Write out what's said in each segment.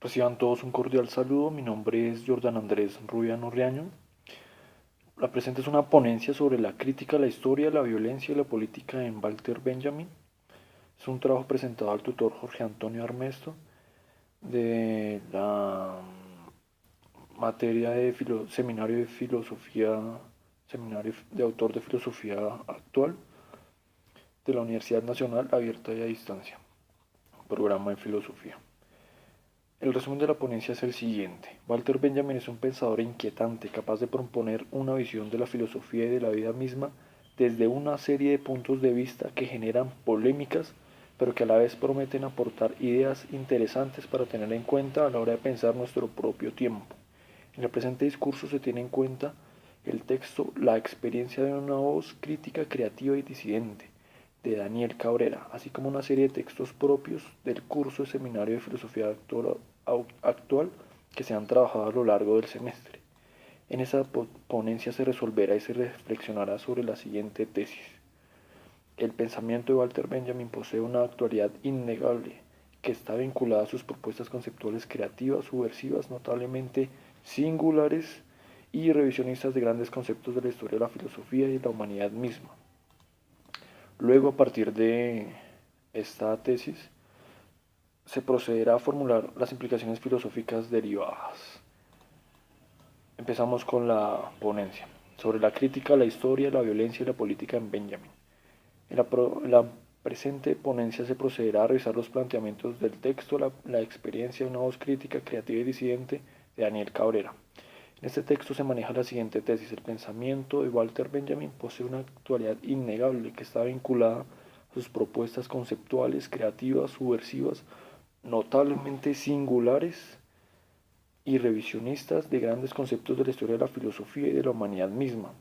Reciban todos un cordial saludo. Mi nombre es Jordan Andrés Rubiano Riaño. La presente es una ponencia sobre la crítica a la historia, la violencia y la política en Walter Benjamin. Es un trabajo presentado al tutor Jorge Antonio Armesto de la materia de seminario de filosofía, seminario de autor de filosofía actual de la Universidad Nacional Abierta y a Distancia, programa de filosofía. El resumen de la ponencia es el siguiente. Walter Benjamin es un pensador inquietante, capaz de proponer una visión de la filosofía y de la vida misma desde una serie de puntos de vista que generan polémicas, pero que a la vez prometen aportar ideas interesantes para tener en cuenta a la hora de pensar nuestro propio tiempo. En el presente discurso se tiene en cuenta el texto La experiencia de una voz crítica, creativa y disidente, de Daniel Cabrera, así como una serie de textos propios del curso de Seminario de Filosofía actual que se han trabajado a lo largo del semestre. En esa ponencia se resolverá y se reflexionará sobre la siguiente tesis. El pensamiento de Walter Benjamin posee una actualidad innegable que está vinculada a sus propuestas conceptuales creativas, subversivas, notablemente singulares y revisionistas de grandes conceptos de la historia de la filosofía y de la humanidad misma. Luego, a partir de esta tesis, se procederá a formular las implicaciones filosóficas derivadas. Empezamos con la ponencia sobre la crítica a la historia, la violencia y la política en Benjamin. En la presente ponencia se procederá a revisar los planteamientos del texto, la experiencia de una voz crítica, creativa y disidente de Daniel Cabrera. En este texto se maneja la siguiente tesis. El pensamiento de Walter Benjamin posee una actualidad innegable que está vinculada a sus propuestas conceptuales, creativas, subversivas, notablemente singulares y revisionistas de grandes conceptos de la historia de la filosofía y de la humanidad misma.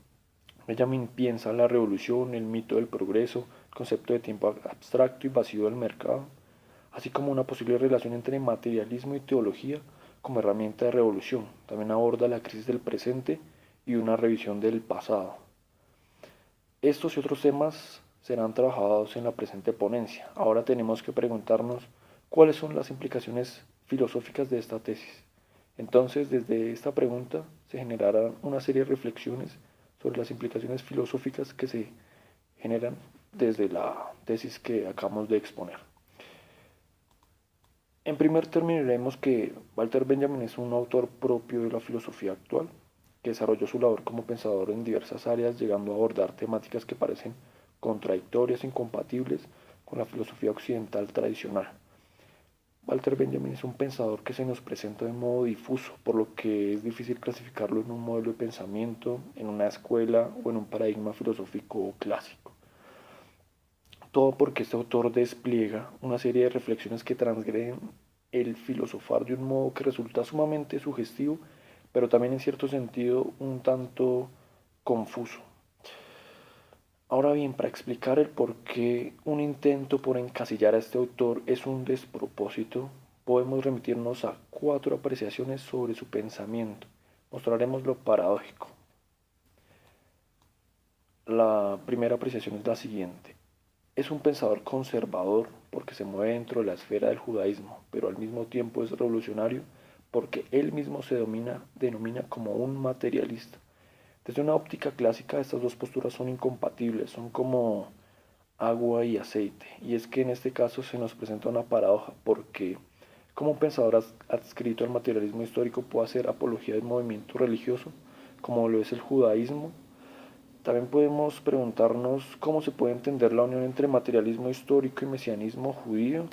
Benjamin piensa la revolución, el mito del progreso, el concepto de tiempo abstracto y vacío del mercado, así como una posible relación entre materialismo y teología como herramienta de revolución. También aborda la crisis del presente y una revisión del pasado. Estos y otros temas serán trabajados en la presente ponencia. Ahora tenemos que preguntarnos cuáles son las implicaciones filosóficas de esta tesis. Entonces, desde esta pregunta se generarán una serie de reflexiones sobre las implicaciones filosóficas que se generan desde la tesis que acabamos de exponer. En primer término diremos que Walter Benjamin es un autor propio de la filosofía actual, que desarrolló su labor como pensador en diversas áreas, llegando a abordar temáticas que parecen contradictorias e incompatibles con la filosofía occidental tradicional. Walter Benjamin es un pensador que se nos presenta de modo difuso, por lo que es difícil clasificarlo en un modelo de pensamiento, en una escuela o en un paradigma filosófico clásico. Todo porque este autor despliega una serie de reflexiones que transgreden el filosofar de un modo que resulta sumamente sugestivo, pero también en cierto sentido un tanto confuso. Ahora bien, para explicar el por qué un intento por encasillar a este autor es un despropósito, podemos remitirnos a 4 apreciaciones sobre su pensamiento. Mostraremos lo paradójico. La primera apreciación es la siguiente. Es un pensador conservador porque se mueve dentro de la esfera del judaísmo, pero al mismo tiempo es revolucionario porque él mismo se denomina como un materialista. Desde una óptica clásica, estas dos posturas son incompatibles, son como agua y aceite. Y es que en este caso se nos presenta una paradoja, porque como un pensador adscrito al materialismo histórico puede hacer apología del movimiento religioso, como lo es el judaísmo. También podemos preguntarnos cómo se puede entender la unión entre materialismo histórico y mesianismo judío.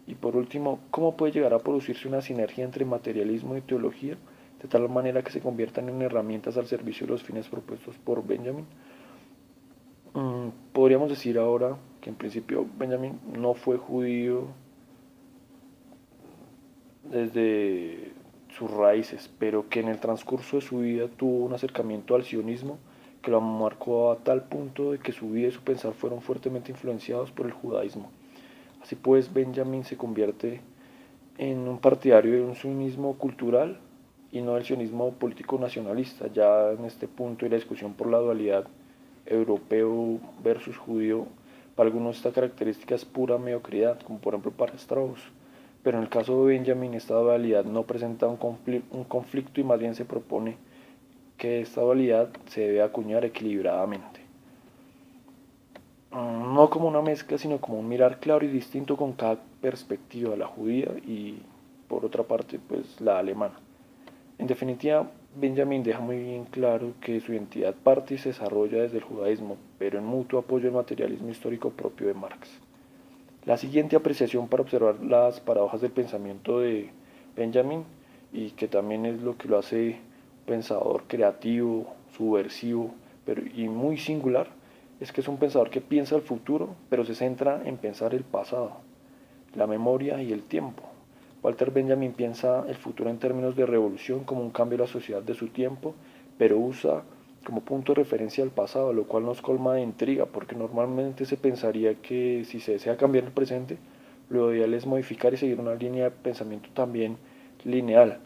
Y por último, cómo puede llegar a producirse una sinergia entre materialismo y teología, de tal manera que se conviertan en herramientas al servicio de los fines propuestos por Benjamin. Podríamos decir ahora que en principio Benjamin no fue judío desde sus raíces, pero que en el transcurso de su vida tuvo un acercamiento al sionismo que lo marcó a tal punto de que su vida y su pensar fueron fuertemente influenciados por el judaísmo. Así pues, Benjamin se convierte en un partidario de un sionismo cultural y no del sionismo político nacionalista. Ya en este punto y la discusión por la dualidad europeo versus judío, para algunos esta característica es pura mediocridad, como por ejemplo para Strauss. pero en el caso de Benjamin esta dualidad no presenta un conflicto y más bien se propone que esta dualidad se debe acuñar equilibradamente. No como una mezcla, sino como un mirar claro y distinto con cada perspectiva, la judía y por otra parte pues la alemana. En definitiva, Benjamin deja muy bien claro que su identidad parte y se desarrolla desde el judaísmo, pero en mutuo apoyo al materialismo histórico propio de Marx. La siguiente apreciación para observar las paradojas del pensamiento de Benjamin, y que también es lo que lo hace pensador creativo, subversivo y muy singular, es que es un pensador que piensa el futuro, pero se centra en pensar el pasado, la memoria y el tiempo. Walter Benjamin piensa el futuro en términos de revolución como un cambio de la sociedad de su tiempo, pero usa como punto de referencia al pasado, lo cual nos colma de intriga, porque normalmente se pensaría que si se desea cambiar el presente, lo ideal es modificar y seguir una línea de pensamiento también lineal,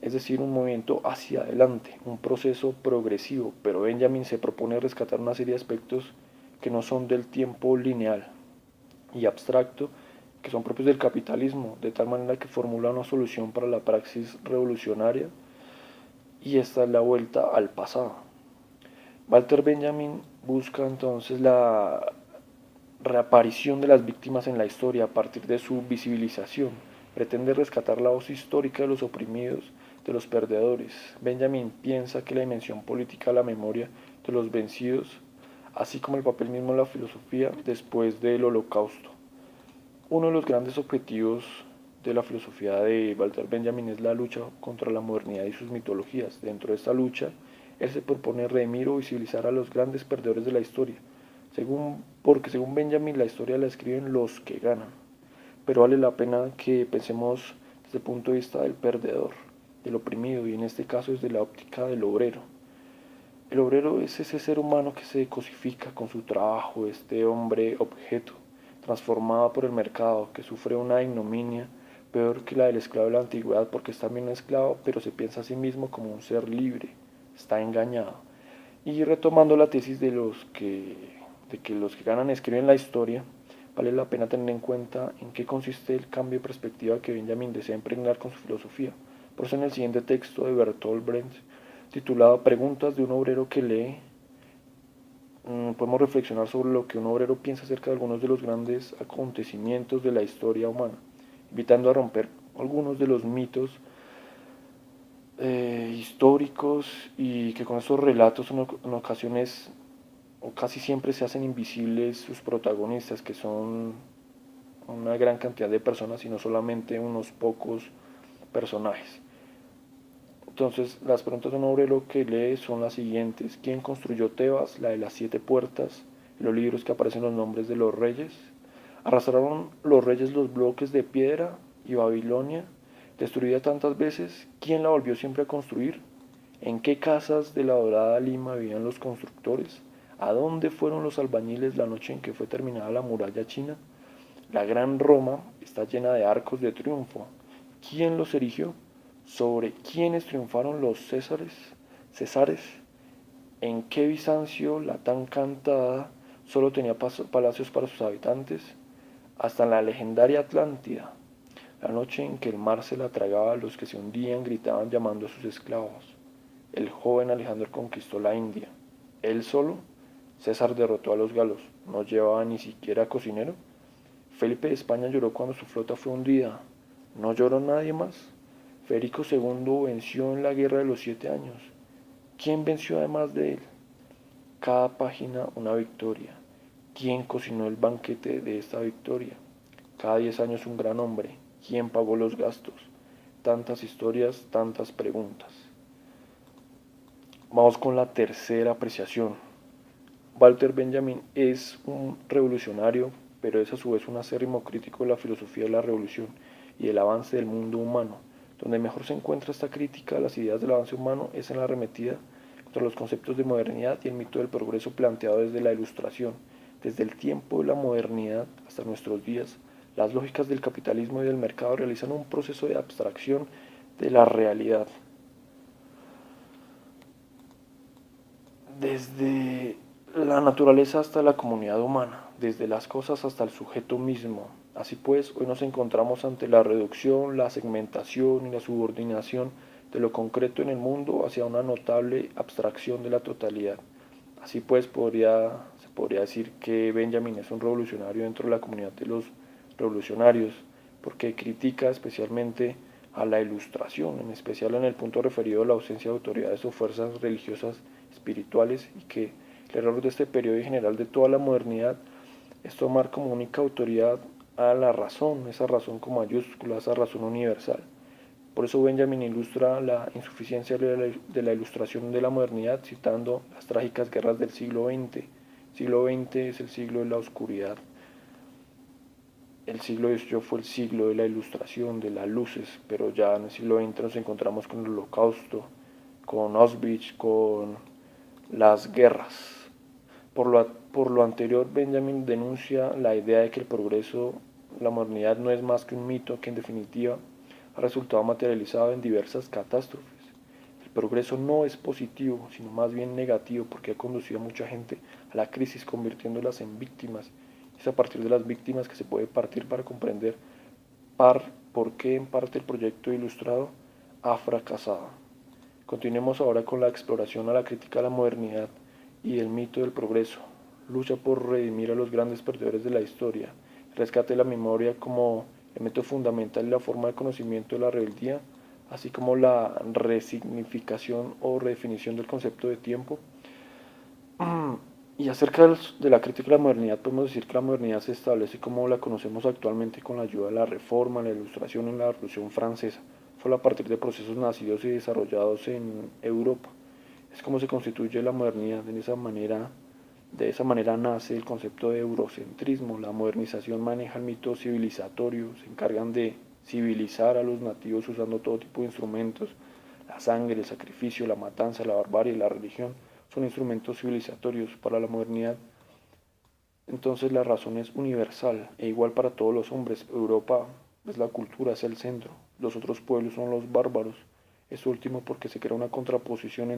es decir, un movimiento hacia adelante, un proceso progresivo, pero Benjamin se propone rescatar una serie de aspectos que no son del tiempo lineal y abstracto, que son propios del capitalismo, de tal manera que formula una solución para la praxis revolucionaria, y esta es la vuelta al pasado. Walter Benjamin busca entonces la reaparición de las víctimas en la historia a partir de su visibilización. Pretende rescatar la voz histórica de los oprimidos, de los perdedores. Benjamin piensa que la dimensión política de la memoria de los vencidos, así como el papel mismo de la filosofía después del Holocausto. Uno de los grandes objetivos de la filosofía de Walter Benjamin es la lucha contra la modernidad y sus mitologías. Dentro de esta lucha, él se propone redimir o visibilizar a los grandes perdedores de la historia, porque según Benjamin la historia la escriben los que ganan, pero vale la pena que pensemos desde el punto de vista del perdedor, del oprimido, y en este caso desde la óptica del obrero. El obrero es ese ser humano que se cosifica con su trabajo, este hombre objeto, transformado por el mercado, que sufre una ignominia peor que la del esclavo de la antigüedad, porque es también un esclavo, pero se piensa a sí mismo como un ser libre, está engañado. Y retomando la tesis de que los que ganan escriben la historia, vale la pena tener en cuenta en qué consiste el cambio de perspectiva que Benjamin desea impregnar con su filosofía. Por eso en el siguiente texto de Bertolt Brecht, titulado Preguntas de un obrero que lee, podemos reflexionar sobre lo que un obrero piensa acerca de algunos de los grandes acontecimientos de la historia humana, invitando a romper algunos de los mitos históricos, y que con estos relatos en ocasiones o casi siempre se hacen invisibles sus protagonistas, que son una gran cantidad de personas y no solamente unos pocos personajes. Entonces, las preguntas de un obrero que lee son las siguientes: ¿quién construyó Tebas, la de las 7 puertas? En los libros que aparecen los nombres de los reyes. ¿Arrastraron los reyes los bloques de piedra y Babilonia, destruida tantas veces, quién la volvió siempre a construir? ¿En qué casas de la dorada Lima vivían los constructores? ¿A dónde fueron los albañiles la noche en que fue terminada la muralla china? La gran Roma está llena de arcos de triunfo. ¿Quién los erigió? ¿Sobre quiénes triunfaron los Césares? ¿En qué Bizancio la tan cantada solo tenía palacios para sus habitantes? Hasta en la legendaria Atlántida, la noche en que el mar se la tragaba, los que se hundían gritaban llamando a sus esclavos. El joven Alejandro conquistó la India. Él solo. César derrotó a los galos. No llevaba ni siquiera cocinero. Felipe de España lloró cuando su flota fue hundida. ¿No lloró nadie más? Federico II venció en la Guerra de los 7 Años. ¿Quién venció además de él? Cada página una victoria. ¿Quién cocinó el banquete de esta victoria? Cada 10 años un gran hombre. ¿Quién pagó los gastos? Tantas historias, tantas preguntas. Vamos con la tercera apreciación. Walter Benjamin es un revolucionario, pero es a su vez un acérrimo crítico de la filosofía de la revolución y del avance del mundo humano. Donde mejor se encuentra esta crítica a las ideas del avance humano es en la arremetida contra los conceptos de modernidad y el mito del progreso planteado desde la Ilustración. Desde el tiempo de la modernidad hasta nuestros días, las lógicas del capitalismo y del mercado realizan un proceso de abstracción de la realidad. Desde la naturaleza hasta la comunidad humana, desde las cosas hasta el sujeto mismo. Así pues, hoy nos encontramos ante la reducción, la segmentación y la subordinación de lo concreto en el mundo hacia una notable abstracción de la totalidad. Así pues, se podría decir que Benjamin es un revolucionario dentro de la comunidad de los revolucionarios, porque critica especialmente a la ilustración, en especial en el punto referido a la ausencia de autoridades o fuerzas religiosas espirituales, y que el error de este periodo y general de toda la modernidad es tomar como única autoridad a la razón, esa razón con mayúscula, esa razón universal. Por eso Benjamin ilustra la insuficiencia de la ilustración de la modernidad citando las trágicas guerras del siglo XX. El siglo XX es el siglo de la oscuridad. El siglo XVIII fue el siglo de la ilustración, de las luces, pero ya en el siglo XX nos encontramos con el Holocausto, con Auschwitz, con las guerras. Por lo anterior, Benjamin denuncia la idea de que el progreso, la modernidad no es más que un mito que en definitiva ha resultado materializado en diversas catástrofes. El progreso no es positivo, sino más bien negativo, porque ha conducido a mucha gente a la crisis, convirtiéndolas en víctimas. Es a partir de las víctimas que se puede partir para comprender por qué en parte el proyecto ilustrado ha fracasado. Continuemos ahora con la exploración a la crítica de la modernidad y el mito del progreso. Lucha por redimir a los grandes perdedores de la historia. Rescate de la memoria como elemento fundamental y la forma de conocimiento de la rebeldía, así como la resignificación o redefinición del concepto de tiempo. Y acerca de la crítica de la modernidad, podemos decir que la modernidad se establece como la conocemos actualmente con la ayuda de la Reforma, la Ilustración y la Revolución Francesa, solo a partir de procesos nacidos y desarrollados en Europa. Es como se constituye la modernidad. De esa manera nace el concepto de eurocentrismo. La modernización maneja el mito civilizatorio, se encargan de civilizar a los nativos usando todo tipo de instrumentos, la sangre, el sacrificio, la matanza, la barbarie, la religión son instrumentos civilizatorios para la modernidad. Entonces la razón es universal e igual para todos los hombres. Europa es la cultura, es el centro. Los otros pueblos son los bárbaros. Es último porque se crea una contraposición